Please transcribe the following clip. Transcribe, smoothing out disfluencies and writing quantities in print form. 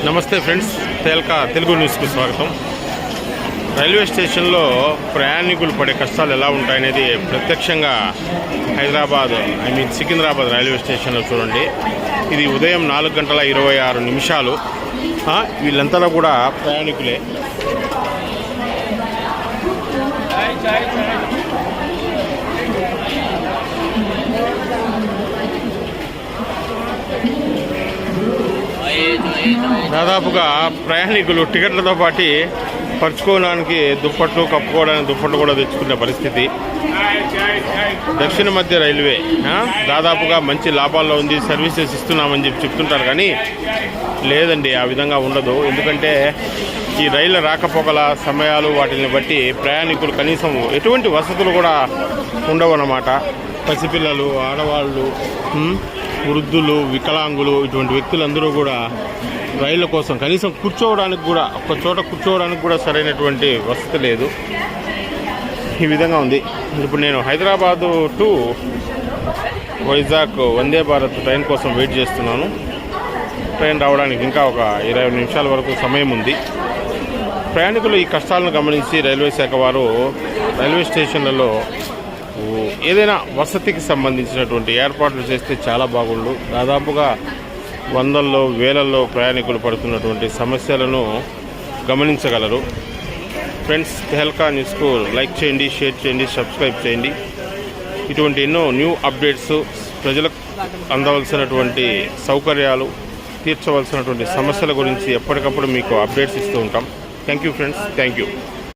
నమస్తే ఫ్రెండ్స్, తెలుగు న్యూస్కు స్వాగతం. రైల్వే స్టేషన్లో ప్రయాణికులు పడే కష్టాలు ఎలా ఉంటాయనేది ప్రత్యక్షంగా సికింద్రాబాద్ రైల్వే స్టేషన్లో చూడండి. ఇది ఉదయం 4:26 వీళ్ళంతా కూడా ప్రయాణికులే. దాదాపుగా ప్రయాణికులు టికెట్లతో పాటు పరుచుకోవడానికి దుప్పట్లు, కప్పుకోవడానికి దుప్పట్లు కూడా తెచ్చుకునే పరిస్థితి. దక్షిణ మధ్య రైల్వే దాదాపుగా మంచి లాభాల్లో ఉంది, సర్వీసెస్ ఇస్తున్నామని చెప్తుంటారు, కానీ లేదండి, ఆ విధంగా ఉండదు. ఎందుకంటే ఈ రైళ్ల రాకపోకల సమయాలు వాటిని బట్టి ప్రయాణికులు కనీసం ఎటువంటి వసతులు కూడా ఉండవు అన్నమాట. పసిపిల్లలు, ఆడవాళ్ళు, వృద్ధులు, వికలాంగులు ఇటువంటి వ్యక్తులందరూ కూడా రైళ్ల కోసం కనీసం కూర్చోవడానికి కూడా, ఒక చోట కూర్చోవడానికి కూడా సరైనటువంటి వసతి లేదు. ఈ విధంగా ఉంది. ఇప్పుడు నేను హైదరాబాదు టు వైజాగ్ వందే భారత్ ట్రైన్ కోసం వెయిట్ చేస్తున్నాను. ట్రైన్ రావడానికి ఇంకా ఒక 20 నిమిషాల వరకు సమయం ఉంది. ప్రయాణికులు ఈ కష్టాలను గమనించి రైల్వే శాఖ వారు రైల్వే స్టేషన్లలో ఏదైనా వసతికి సంబంధించినటువంటి ఏర్పాట్లు చేస్తే చాలా బాగుండు. దాదాపుగా వందల్లో వేలల్లో ప్రయాణికులు పడుతున్నటువంటి సమస్యలను గమనించగలరు. ఫ్రెండ్స్, తెహల్కా న్యూస్కు లైక్ చేయండి, షేర్ చేయండి, సబ్స్క్రైబ్ చేయండి. ఇటువంటి ఎన్నో న్యూ అప్డేట్స్, ప్రజలకు అందవలసినటువంటి సౌకర్యాలు, తీర్చవలసినటువంటి సమస్యల గురించి ఎప్పటికప్పుడు మీకు అప్డేట్స్ ఇస్తూ ఉంటాం. Thank you friends, thank you.